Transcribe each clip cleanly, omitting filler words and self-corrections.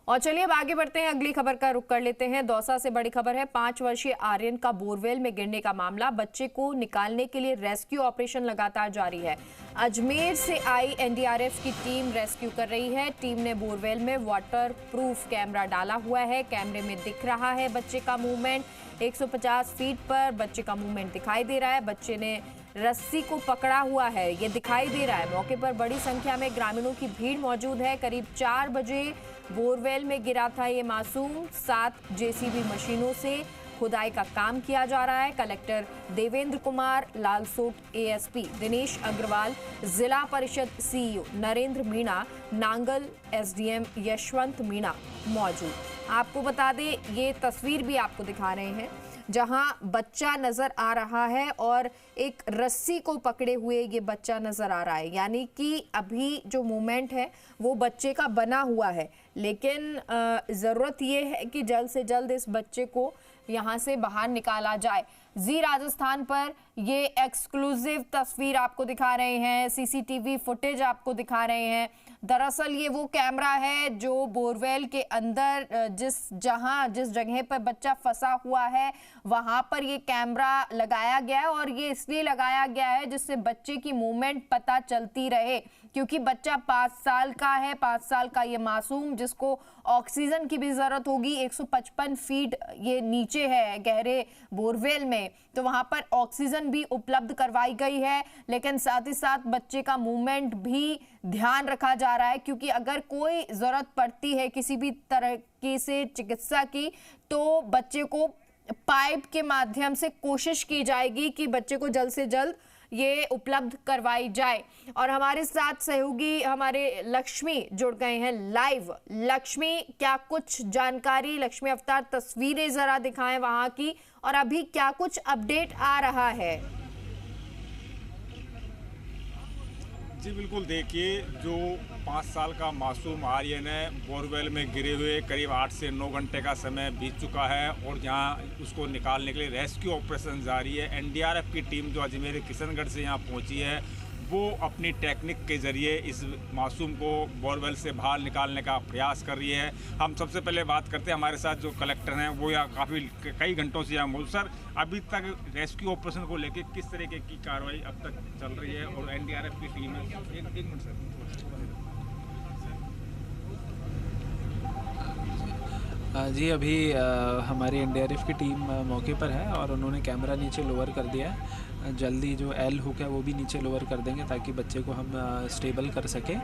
और चलिए अब आगे बढ़ते हैं, अगली खबर का रुख कर लेते हैं। दौसा से बड़ी खबर है। 5 वर्षीय आर्यन का बोरवेल में गिरने का मामला। बच्चे को निकालने के लिए रेस्क्यू ऑपरेशन लगातार जारी है। अजमेर से आई एनडीआरएफ की टीम रेस्क्यू कर रही है। टीम ने बोरवेल में वाटर प्रूफ कैमरा डाला हुआ है। कैमरे में दिख रहा है बच्चे का मूवमेंट। 150 फीट पर बच्चे का मूवमेंट दिखाई दे रहा है। बच्चे ने रस्सी को पकड़ा हुआ है, ये दिखाई दे रहा है। मौके पर बड़ी संख्या में ग्रामीणों की भीड़ मौजूद है। करीब 4 बजे बोरवेल में गिरा था ये मासूम। 7 जेसीबी मशीनों से खुदाई का काम किया जा रहा है। कलेक्टर देवेंद्र कुमार, लालसोट एएसपी दिनेश अग्रवाल, जिला परिषद सीईओ नरेंद्र मीणा, नांगल एसडीएम यशवंत मीणा मौजूद। आपको बता दें, ये तस्वीर भी आपको दिखा रहे हैं जहां बच्चा नजर आ रहा है और एक रस्सी को पकड़े हुए ये बच्चा नजर आ रहा है। यानी कि अभी जो मूवमेंट है वो बच्चे का बना हुआ है, लेकिन ज़रूरत ये है कि जल्द से जल्द इस बच्चे को यहाँ से बाहर निकाला जाए। जी राजस्थान पर ये एक्सक्लूसिव तस्वीर आपको दिखा रहे हैं, सीसीटीवी फुटेज आपको दिखा रहे हैं। दरअसल ये वो कैमरा है जो बोरवेल के अंदर जिस जगह पर बच्चा फंसा हुआ है वहां पर ये कैमरा लगाया गया है, और ये इसलिए लगाया गया है जिससे बच्चे की मूवमेंट पता चलती रहे, क्योंकि बच्चा 5 साल का है। 5 साल का ये मासूम, जिसको ऑक्सीजन की भी जरूरत होगी। 155 फीट ये नीचे है गहरे बोरवेल में, तो वहां पर ऑक्सीजन भी उपलब्ध करवाई गई है, लेकिन साथ ही साथ बच्चे का मूवमेंट भी ध्यान रखा जा रहा है, क्योंकि अगर कोई जरूरत पड़ती है किसी भी तरह की से चिकित्सा की, तो बच्चे को पाइप के माध्यम से कोशिश की जाएगी कि बच्चे को जल्द से जल्द ये उपलब्ध करवाई जाए। और हमारे साथ सहयोगी हमारे लक्ष्मी जुड़ गए हैं लाइव। लक्ष्मी, क्या कुछ जानकारी, लक्ष्मी अवतार तस्वीरें जरा दिखाएं वहां की, और अभी क्या कुछ अपडेट आ रहा है? जी बिल्कुल, देखिए जो 5 साल का मासूम आर्यन है, बोरवेल में गिरे हुए करीब 8 से 9 घंटे का समय बीत चुका है और जहां उसको निकालने के लिए रेस्क्यू ऑपरेशन जारी है। एनडीआरएफ की टीम जो अजमेर किशनगढ़ से यहां पहुंची है, वो अपनी टेक्निक के ज़रिए इस मासूम को बोरवेल से बाहर निकालने का प्रयास कर रही है। हम सबसे पहले बात करते हैं, हमारे साथ जो कलेक्टर हैं वो यहाँ कई घंटों से यहाँ मौजूद। सर, अभी तक रेस्क्यू ऑपरेशन को लेकर किस तरीके की कार्रवाई अब तक चल रही है और एनडीआरएफ की टीम है? एक मिनट सर। जी, अभी हमारी एनडीआरएफ की टीम मौके पर है और उन्होंने कैमरा नीचे लोअर कर दिया है। जल्दी जो एल हुक है वो भी नीचे लोअर कर देंगे ताकि बच्चे को हम स्टेबल कर सकें,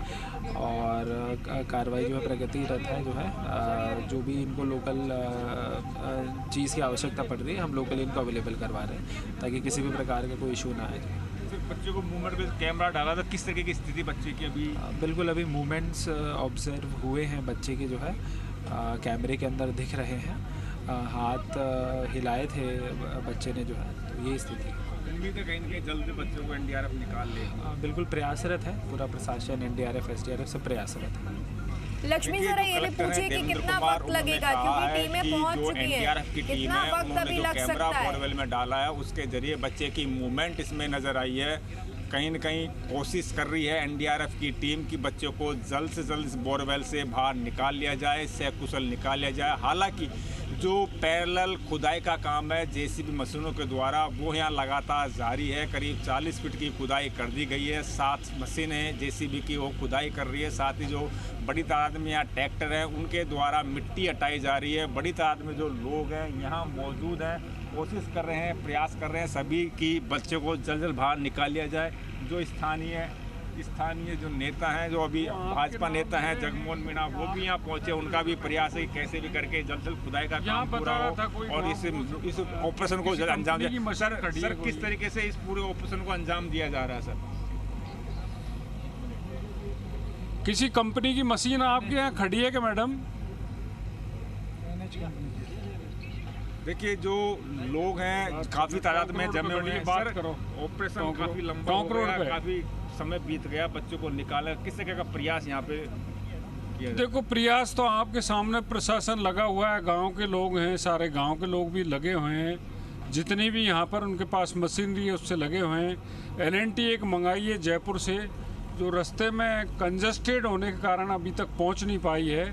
और कार्रवाई जो है प्रगतिरत है। जो भी इनको लोकल चीज़ की आवश्यकता पड़ रही है, हम लोकल इनको अवेलेबल करवा रहे हैं ताकि किसी भी प्रकार का कोई इशू ना आए। बच्चे को मूवमेंट पे कैमरा डाला था, किस तरीके की स्थिति बच्चे की अभी? बिल्कुल, अभी मूवमेंट्स ऑब्जर्व हुए हैं बच्चे के, जो है कैमरे के अंदर दिख रहे हैं। हाथ हिलाए थे बच्चे ने, जो है, तो ये स्थिति है। उम्मीद है कहीं ना कहीं जल्द बच्चों को एनडीआरएफ निकाल ले। बिल्कुल प्रयासरत है, पूरा प्रशासन एनडीआरएफ एसडीआरएफ सब प्रयासरत है। लक्ष्मी, जरा ये भी पूछिए कि कितना वक्त लगेगा, क्योंकि टीमें पहुंच चुकी हैं, कितना वक्त अभी लग सकता है? बोरवेल में डाला है, उसके जरिए बच्चे की मूवमेंट इसमें नजर आई है। कहीं न कहीं कोशिश कर रही है एनडीआरएफ की टीम कि बच्चों को जल्द से जल्द इस बोरवेल से बाहर निकाल लिया जाए, सकुशल निकाल लिया जाए। हालांकि जो पैरेलल खुदाई का काम है जेसीबी मशीनों के द्वारा, वो यहाँ लगातार जारी है। करीब 40 फीट की खुदाई कर दी गई है। 7 मशीनें जेसीबी की वो खुदाई कर रही है। साथ ही जो बड़ी तादाद में यहाँ ट्रैक्टर हैं, उनके द्वारा मिट्टी हटाई जा रही है। बड़ी तादाद में जो लोग हैं यहाँ मौजूद हैं, कोशिश कर रहे हैं, प्रयास कर रहे हैं सभी कि बच्चे को जल्द जल्द बाहर निकाल लिया जाए। जो स्थानीय जो नेता हैं, जो अभी भाजपा नेता हैं जगमोहन मीणा, वो भी यहाँ पहुंचे। उनका भी प्रयास है कि कैसे भी करके जल्द जल्द खुदाई का काम पूरा हो और इस ऑपरेशन को जल्द अंजाम दिया। सर, किस तरीके से इस पूरे ऑपरेशन को अंजाम दिया जा रहा है? सर, किसी कंपनी की मशीन आपके यहाँ खड़ी है क्या मैडम? देखिए, जो लोग हैं काफी तादाद में जमे हुए हैं। बात करो, ऑपरेशन काफी लंबा हो गया, काफी समय बीत गया, बच्चों को निकाला। किस तरह का प्रयास यहाँ पे किया? देखो, प्रयास तो आपके सामने प्रशासन लगा हुआ है, गांव के लोग हैं, सारे गांव के लोग भी लगे हुए हैं। जितनी भी यहाँ पर उनके पास मशीनरी है उससे लगे हुए हैं। एलएनटी एक मंगाई है जयपुर से, जो रास्ते में कंजस्टेड होने के कारण अभी तक पहुँच नहीं पाई है।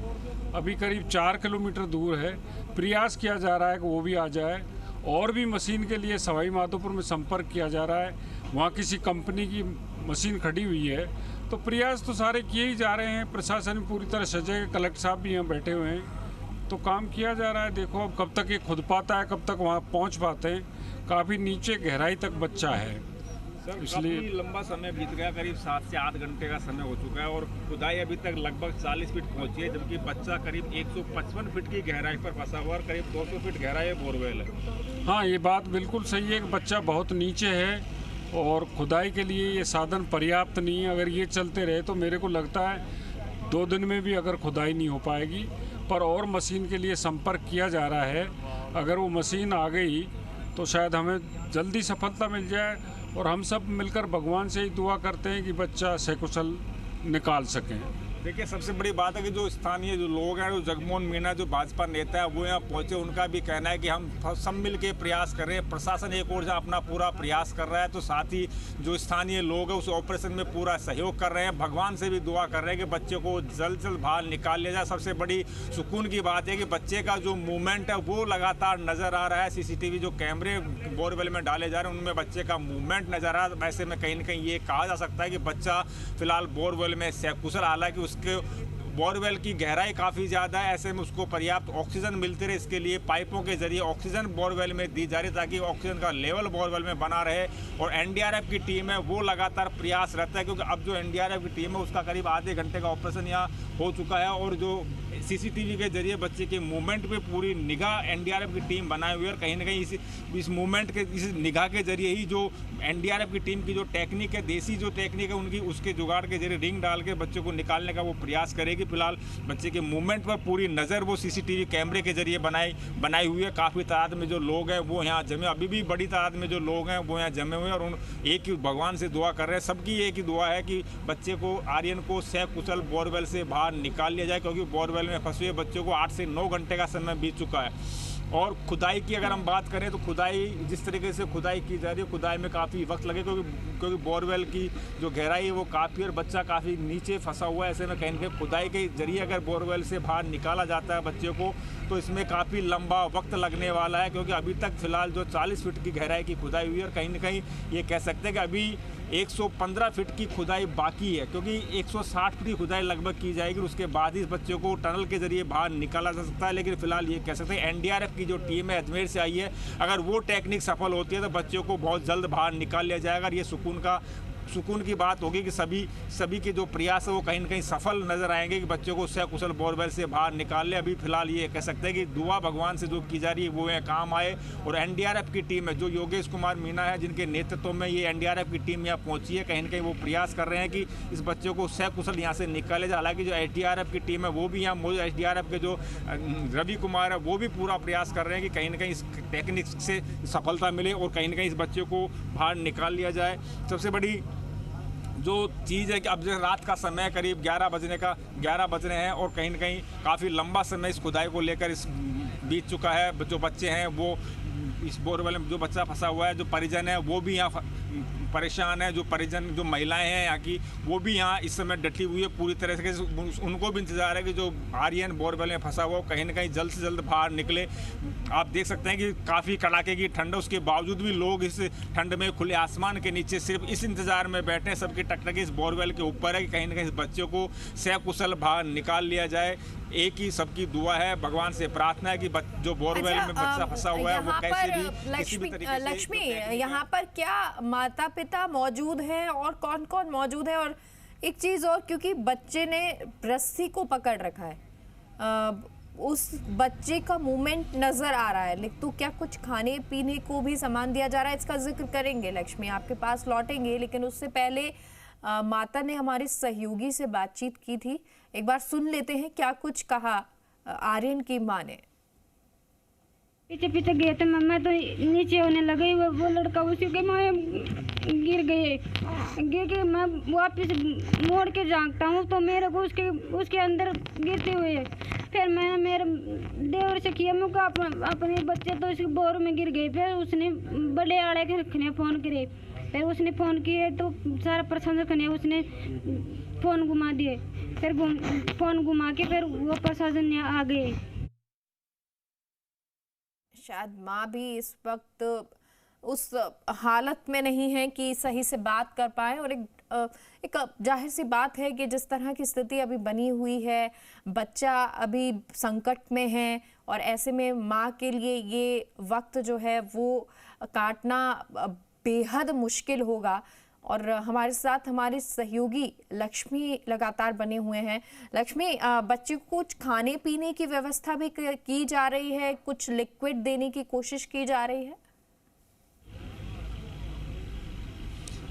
अभी करीब 4 किलोमीटर दूर है। प्रयास किया जा रहा है कि वो भी आ जाए। और भी मशीन के लिए सवाई माधोपुर में संपर्क किया जा रहा है, वहाँ किसी कंपनी की मशीन खड़ी हुई है। तो प्रयास तो सारे किए ही जा रहे हैं, प्रशासन पूरी तरह सजग है, कलेक्टर साहब भी यहाँ बैठे हुए हैं, तो काम किया जा रहा है। देखो अब कब तक ये खुद पाता है, कब तक वहाँ पहुँच पाते हैं। काफ़ी नीचे गहराई तक बच्चा है, सर इसलिए काफी लंबा समय बीत गया, करीब 7 से 8 घंटे का समय हो चुका है और खुदाई अभी तक लगभग 40 फीट पहुंची है, जबकि बच्चा करीब 155 फीट की गहराई पर फंसा हुआ और करीब 200 फीट गहराई बोरवेल है। हाँ, ये बात बिल्कुल सही है कि बच्चा बहुत नीचे है और खुदाई के लिए ये साधन पर्याप्त नहीं है। अगर ये चलते रहे तो मेरे को लगता है 2 दिन में भी अगर खुदाई नहीं हो पाएगी, पर और मशीन के लिए संपर्क किया जा रहा है। अगर वो मशीन आ गई तो शायद हमें जल्दी सफलता मिल जाए और हम सब मिलकर भगवान से ही दुआ करते हैं कि बच्चा सकुशल निकाल सकें। देखिए सबसे बड़ी बात है कि जो स्थानीय जो लोग हैं, जो जगमोहन मीणा जो भाजपा नेता है वो यहाँ पहुंचे, उनका भी कहना है कि हम सब मिल के प्रयास कर रहे हैं। प्रशासन एक ओर जहाँ अपना पूरा प्रयास कर रहा है तो साथ ही जो स्थानीय लोग हैं उस ऑपरेशन में पूरा सहयोग कर रहे हैं। भगवान से भी दुआ कर रहे हैं कि बच्चे को जल्द से जल्द बाहर निकाल लिया जाए। सबसे बड़ी सुकून की बात है कि बच्चे का जो मूवमेंट है वो लगातार नज़र आ रहा है। CCTV जो कैमरे बोरवेल में डाले जा रहे हैं उनमें बच्चे का मूवमेंट नज़र आ रहा है। वैसे में कहीं ना कहीं ये कहा जा सकता है कि बच्चा फिलहाल बोरवेल में सकुशल, हालांकि उसके बोरवेल की गहराई काफ़ी ज़्यादा है, ऐसे में उसको पर्याप्त ऑक्सीजन मिलती रहे, इसके लिए पाइपों के जरिए ऑक्सीजन बोरवेल में दी जा रही ताकि ऑक्सीजन का लेवल बोरवेल में बना रहे। और NDRF की टीम है वो लगातार प्रयास रहता है, क्योंकि अब जो NDRF की टीम है उसका करीब आधे घंटे का ऑपरेशन यहाँ हो चुका है और जो CCTV के जरिए बच्चे के मूवमेंट पे पूरी निगाह NDRF की टीम बनाई हुई है। और कहीं ना कहीं इस मूवमेंट के इस निगाह के जरिए ही जो NDRF की टीम की जो टेक्निक है, देसी जो टेक्निक है उनकी, उसके जुगाड़ के जरिए रिंग डाल के बच्चे को निकालने का वो प्रयास करेगी। फिलहाल बच्चे के मूवमेंट पर पूरी नज़र वो CCTV कैमरे के जरिए बनाई हुई है। काफ़ी तादाद में जो लोग हैं वो यहाँ जमे, अभी भी बड़ी तादाद में जो लोग हैं वो यहाँ जमे हुए हैं और उन एक ही भगवान से दुआ कर रहे हैं। सबकी एक ही दुआ है कि बच्चे को, आर्यन को सकुशल बोरवेल से बाहर निकाल लिया जाए, क्योंकि बोरवेल में फंसे हुए बच्चों को 8 से 9 घंटे का समय बीत चुका है। और खुदाई की अगर हम बात करें तो खुदाई जिस तरीके से खुदाई की जा रही है, खुदाई में काफ़ी वक्त लगे, क्योंकि बोरवेल की जो गहराई है वो काफ़ी और बच्चा काफ़ी नीचे फंसा हुआ है। ऐसे में कहीं ना खुदाई के जरिए अगर बोरवेल से बाहर निकाला जाता है बच्चे को तो इसमें काफ़ी लंबा वक्त लगने वाला है, क्योंकि अभी तक फिलहाल जो 40 फीट की गहराई की खुदाई हुई है और कहीं ना कहीं ये कह सकते हैं कि अभी 115 फीट की खुदाई बाकी है, क्योंकि 160 फीट की खुदाई लगभग की जाएगी। उसके बाद ही इस बच्चों को टनल के जरिए बाहर निकाला जा सकता है। लेकिन फिलहाल ये कह सकते हैं NDRF की जो टीम है अजमेर से आई है, अगर वो टेक्निक सफल होती है तो बच्चों को बहुत जल्द बाहर निकाल लिया जाएगा। ये सुकून की बात होगी कि सभी के जो प्रयास है वो कहीं ना कहीं सफल नजर आएंगे कि बच्चों को सकुशल बोरवेल से बाहर निकाल ले। अभी फिलहाल ये कह सकते हैं कि दुआ भगवान से जो की जा रही है वो यहाँ काम आए। और NDRF की टीम है जो योगेश कुमार मीणा है, जिनके नेतृत्व में ये NDRF की टीम यहाँ पहुंची है, कहीं ना कहीं वो प्रयास कर रहे हैं कि इस बच्चों को सकुशल यहाँ से निकाले जाए। हालांकि जो SDRF की टीम है वो भी यहाँ मौजूद, SDRF के जो रवि कुमार है वो भी पूरा प्रयास कर रहे हैं कि कहीं ना कहीं इस टेक्निक से सफलता मिले और कहीं ना कहीं इस बच्चे को बाहर निकाल लिया जाए। सबसे बड़ी जो चीज़ है कि अब जो रात का समय करीब 11 बज रहे हैं और कहीं ना कहीं काफ़ी लंबा समय इस खुदाई को लेकर इस बीत चुका है। जो बच्चे हैं वो इस बोरवेल में जो बच्चा फंसा हुआ है, जो परिजन है वो भी यहाँ परेशान है, जो महिलाएं हैं यहाँ की वो भी यहाँ इस समय डटी हुई है पूरी तरह से। उनको भी इंतजार है कि जो आर्यन बोरवेल में फंसा हुआ कहीं ना कहीं जल्द से जल्द बाहर निकले। आप देख सकते हैं कि काफ़ी कड़ाके की ठंड है, उसके बावजूद भी लोग इस ठंड में खुले आसमान के नीचे सिर्फ इस इंतजार में बैठे हैं। सबकी टकटकी इस बोरवेल के ऊपर है कि कहीं ना कहीं इस बच्चों को सकुशल बाहर निकाल लिया जाए। एक ही सबकी दुआ है, भगवान से प्रार्थना है कि जो बोरवेल में बच्चा फंसा हुआ है वो कैसे भी किसी भी तरीके से। लक्ष्मी, यहाँ पर क्या माता पिता मौजूद हैं और कौन कौन मौजूद है? और एक चीज और, क्योंकि बच्चे ने रस्सी को पकड़ रखा है, उस बच्चे का मूवमेंट नजर आ रहा है, लेकिन तो क्या कुछ खाने पीने को भी सामान दिया जा रहा है? इसका जिक्र करेंगे लक्ष्मी, आपके पास लौटेंगे, लेकिन उससे पहले माता ने हमारे सहयोगी से बातचीत की थी, एक बार सुन लेते हैं क्या कुछ कहा आर्यन की मां ने। पीछे पीछे गए थे, मैं तो नीचे होने लगी, वो लड़का उसी के माए गिर के मैं वापस मोड़ के झांकता हूँ तो मेरे को उसके अंदर गिरते हुए, फिर मैंने मेरे देवर से किया, मैं अपने बच्चे तो उसके बोर में गिर गए। फिर उसने बड़े आड़े के रखने फ़ोन करे, फिर उसने फ़ोन किए तो सारा प्रशासन करने उसने फ़ोन घुमा दिए, फिर फ़ोन घुमा के फिर वो प्रशासन आ गए। शायद माँ भी इस वक्त उस हालत में नहीं है कि सही से बात कर पाए, और एक जाहिर सी बात है कि जिस तरह की स्थिति अभी बनी हुई है, बच्चा अभी संकट में है, और ऐसे में माँ के लिए ये वक्त जो है वो काटना बेहद मुश्किल होगा। और हमारे साथ हमारे सहयोगी लक्ष्मी लगातार बने हुए हैं। लक्ष्मी, बच्चे को कुछ खाने पीने की व्यवस्था भी की जा रही है, कुछ लिक्विड देने की कोशिश की जा रही है?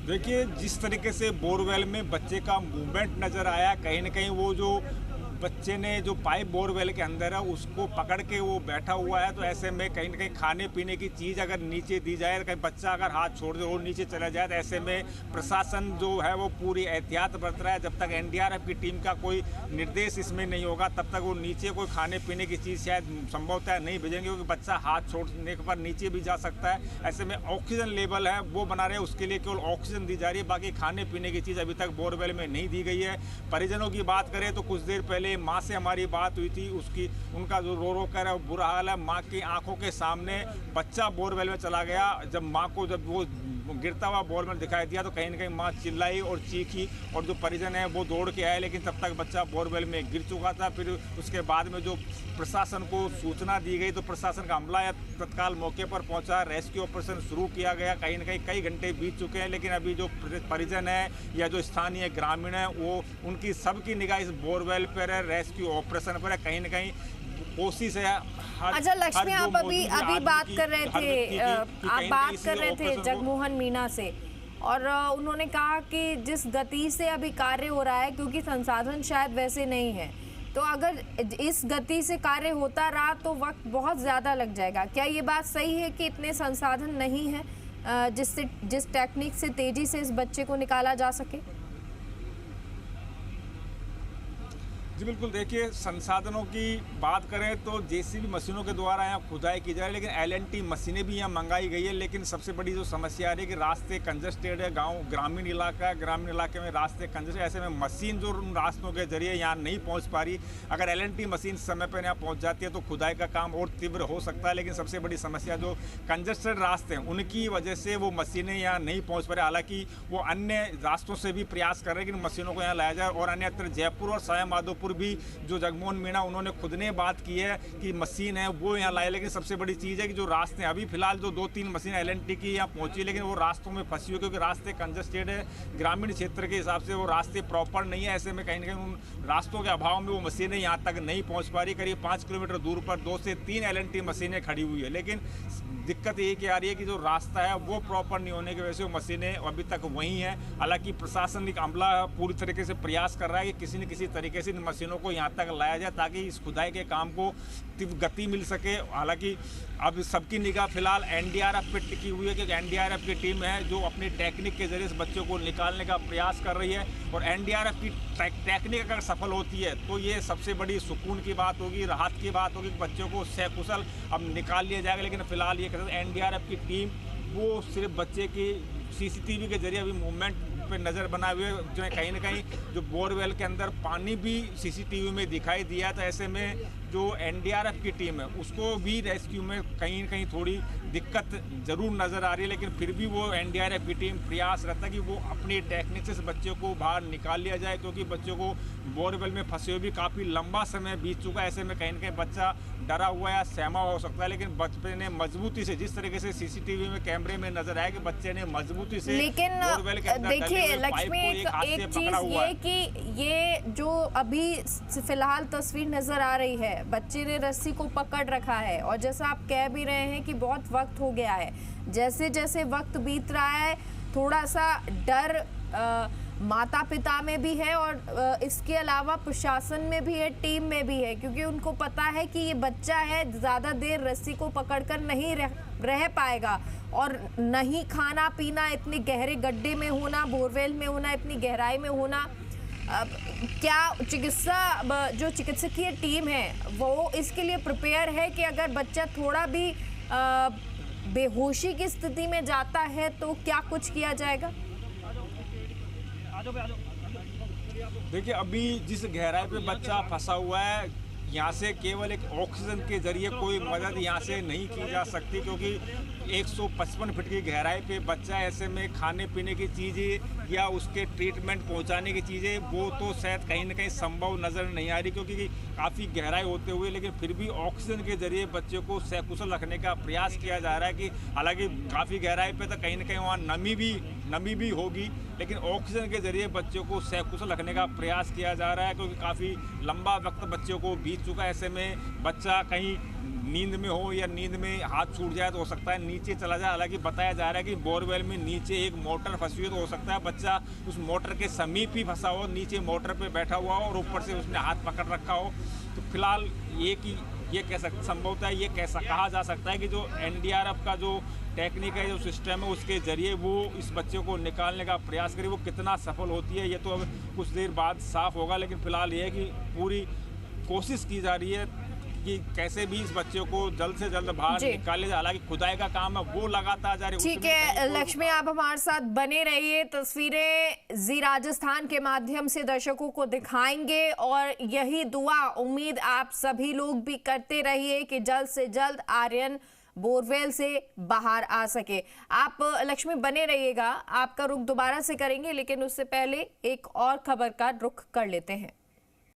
देखिए, जिस तरीके से बोरवेल में बच्चे का मूवमेंट नज़र आया, कहीं ना कहीं वो जो बच्चे ने जो पाइप बोरवेल के अंदर है उसको पकड़ के वो बैठा हुआ है, तो ऐसे में कहीं ना कहीं खाने पीने की चीज़ अगर नीचे दी जाए, कहीं बच्चा अगर हाथ छोड़ दे और नीचे चला जाए, तो ऐसे में प्रशासन जो है वो पूरी एहतियात बरत रहा है। जब तक एनडीआरएफ की टीम का कोई निर्देश इसमें नहीं होगा तब तक वो नीचे कोई खाने पीने की चीज़ शायद संभवतः नहीं भेजेंगे, क्योंकि बच्चा हाथ छोड़ने पर नीचे भी जा सकता है। ऐसे में ऑक्सीजन लेवल है वो बना रहे, उसके लिए केवल ऑक्सीजन दी जा रही है, बाकी खाने पीने की चीज़ अभी तक बोरवेल में नहीं दी गई है। परिजनों की बात करें तो कुछ देर पहले माँ से हमारी बात हुई थी, उनका जो रो कर बुरा हाल है। माँ की आंखों के सामने बच्चा बोरवेल में चला गया। जब माँ को जब वो गिरता हुआ बोरवेल में दिखाई दिया तो कहीं ना कहीं माँ चिल्लाई और चीखी, और जो परिजन है वो दौड़ के आए, लेकिन तब तक बच्चा बोरवेल में गिर चुका था। फिर उसके बाद में जो प्रशासन को सूचना दी गई तो प्रशासन का अमला या तत्काल मौके पर पहुंचा, रेस्क्यू ऑपरेशन शुरू किया गया। कहीं ना कहीं कई घंटे बीत चुके हैं, लेकिन अभी जो परिजन है या जो स्थानीय ग्रामीण है वो उनकी सबकी निगाह इस बोरवेल पर है, रेस्क्यू ऑपरेशन पर है। कहीं ना कहीं कोशिश है। अच्छा लक्ष्मी, आप अभी बात कर रहे थे, आप बात कर रहे थे जगमोहन मीणा से, और उन्होंने कहा कि जिस गति से अभी कार्य हो रहा है, क्योंकि संसाधन शायद वैसे नहीं है, तो अगर इस गति से कार्य होता रहा तो वक्त बहुत ज़्यादा लग जाएगा। क्या ये बात सही है कि इतने संसाधन नहीं है जिस टेक्निक से तेजी से इस बच्चे को निकाला जा सके? जी बिल्कुल, देखिए संसाधनों की बात करें तो जेसीबी मशीनों के द्वारा यहाँ खुदाई की जा रही है, लेकिन एलएनटी मशीनें भी यहाँ मंगाई गई है। लेकिन सबसे बड़ी जो समस्या आ रही है कि रास्ते कंजस्टेड है, गांव ग्रामीण इलाका है, ग्रामीण इलाके में रास्ते कंजस्टेड, ऐसे में मशीन जो उन रास्तों के जरिए यहाँ नहीं पहुँच पा रही। अगर एलएनटी मशीन समय पर यहाँ पहुँच जाती है तो खुदाई का काम और तीव्र हो सकता है, लेकिन सबसे बड़ी समस्या जो कंजस्टेड रास्ते हैं उनकी वजह से वो मशीनें यहाँ नहीं पहुँच पा रही। हालांकि वो अन्य रास्तों से भी प्रयास कर रहे हैं कि मशीनों को यहाँ लाया जाए, और अन्यत्र जयपुर और सवाई माधोपुर भी जो जगमोहन मीणा उन्होंने खुद ने बात की है कि मशीन है वो यहाँ लाए। लेकिन सबसे बड़ी चीज़ है कि जो रास्ते अभी फिलहाल जो 2-3 मशीन एलएनटी की यहाँ पहुंची, लेकिन वो रास्तों में फंसी हुई, क्योंकि रास्ते कंजस्टेड है, ग्रामीण क्षेत्र के हिसाब से वो रास्ते प्रॉपर नहीं है। ऐसे में कहीं ना कहीं उन रास्तों के अभाव में वो मशीनें यहाँ तक नहीं पहुँच पा रही। करीब 5 किलोमीटर दूर पर 2 से 3 एलएनटी मशीनें खड़ी हुई है, लेकिन दिक्कत ये कि आ रही है कि जो रास्ता है वो प्रॉपर नहीं होने की वजह से वो मशीनें अभी तक वहीं हैं। हालांकि प्रशासनिक अमला पूरी तरीके से प्रयास कर रहा है कि किसी न किसी तरीके से इन मशीनों को यहाँ तक लाया जाए ताकि इस खुदाई के काम को तीव्र गति मिल सके। हालांकि अब सबकी निगाह फिलहाल एनडीआरएफ पे टिकी हुई है, क्योंकि एनडीआरएफ की टीम है जो अपनी टेक्निक के जरिए इस बच्चों को निकालने का प्रयास कर रही है, और एनडीआरएफ की टेक्निक अगर सफल होती है तो ये सबसे बड़ी सुकून की बात होगी, राहत की बात होगी कि बच्चों को सकुशल अब निकाल लिया जाएगा। लेकिन फिलहाल ये एनडीआरएफ की टीम वो सिर्फ बच्चे की सीसीटीवी के जरिए अभी मूवमेंट पे नज़र बनाए हुए, जो है कहीं ना कहीं जो बोरवेल के अंदर पानी भी सीसीटीवी में दिखाई दिया। तो ऐसे में जो एनडीआरएफ की टीम है उसको भी रेस्क्यू में कहीं ना कहीं थोड़ी दिक्कत ज़रूर नज़र आ रही है, लेकिन फिर भी वो एनडीआरएफ की टीम प्रयासरत है कि वो अपनी टेक्निक से बच्चों को बाहर निकाल लिया जाए, क्योंकि बच्चों को बोरवेल में फंसे हुए भी काफ़ी लंबा समय बीत चुका है। ऐसे में कहीं ना कहीं बच्चा डरा हुआ या सहमा हो सकता है, लेकिन बच्चे ने मजबूती से, जिस तरीके से सीसीटीवी में कैमरे में नजर आया कि बच्चे ने मजबूती से, लेकिन देखिए लक्ष्मी एक चीज ये कि ये जो अभी फिलहाल तस्वीर नजर आ रही है, बच्चे ने रस्सी को पकड़ रखा है, और जैसा आप कह भी रहे हैं कि बहुत वक्त हो गया है, जैसे जैसे वक्त बीत रहा है थोड़ा सा डर माता पिता में भी है, और इसके अलावा प्रशासन में भी है, टीम में भी है, क्योंकि उनको पता है कि ये बच्चा है, ज़्यादा देर रस्सी को पकड़कर नहीं रह पाएगा, और नहीं खाना पीना, इतने गहरे गड्ढे में होना, बोरवेल में होना, इतनी गहराई में होना। क्या जो चिकित्सकीय टीम है वो इसके लिए प्रिपेयर है कि अगर बच्चा थोड़ा भी बेहोशी की स्थिति में जाता है तो क्या कुछ किया जाएगा? देखिए, अभी जिस गहराई पे बच्चा फंसा हुआ है, यहाँ से केवल एक ऑक्सीजन के जरिए कोई मदद यहाँ से नहीं की जा सकती, क्योंकि 155 फीट की गहराई पे बच्चा, ऐसे में खाने पीने की चीज़ें या उसके ट्रीटमेंट पहुँचाने की चीज़ें वो तो शायद कहीं ना कहीं संभव नज़र नहीं आ रही, क्योंकि काफ़ी गहराई होते हुए लेकिन फिर भी ऑक्सीजन के जरिए बच्चे को सकुशल रखने का प्रयास किया जा रहा है। कि हालांकि काफ़ी गहराई पे तो कहीं ना कहीं वहाँ नमी भी होगी, लेकिन ऑक्सीजन के जरिए बच्चों को सकुशल रखने का प्रयास किया जा रहा है, क्योंकि काफ़ी लंबा वक्त बच्चों को बीत चुका है। ऐसे में बच्चा कहीं नींद में हो या नींद में हाथ छूट जाए तो हो सकता है नीचे चला जाए। हालांकि बताया जा रहा है कि बोरवेल में नीचे एक मोटर फंसी हुई, तो हो सकता है बच्चा उस मोटर के समीप ही फंसा हो, नीचे मोटर पे बैठा हुआ हो और ऊपर से उसने हाथ पकड़ रखा हो। तो फिलहाल ये संभवतः ये कैसा कहा जा सकता है कि जो एनडीआरएफ का जो टेक्निक है, जो सिस्टम है, उसके जरिए वो इस बच्चे को निकालने का प्रयास करे, वो कितना सफल होती है ये तो अब कुछ देर बाद साफ होगा। लेकिन फिलहाल ये है कि पूरी कोशिश की जा रही है कि कैसे भी इस बच्चे को जल्द से जल्द बाहर निकाले जाए। हालांकि खुदाई का काम है वो लगातार जारी है। ठीक है लक्ष्मी, आप हमारे साथ बने रहिए, तस्वीरें जी राजस्थान के माध्यम से दर्शकों को दिखाएंगे और यही दुआ उम्मीद आप सभी लोग भी करते रहिए कि जल्द से जल्द आर्यन बोरवेल से बाहर आ सके। आप लक्ष्मी बने रहिएगा, आपका रुख दोबारा से करेंगे, लेकिन उससे पहले एक और खबर का रुख कर लेते हैं।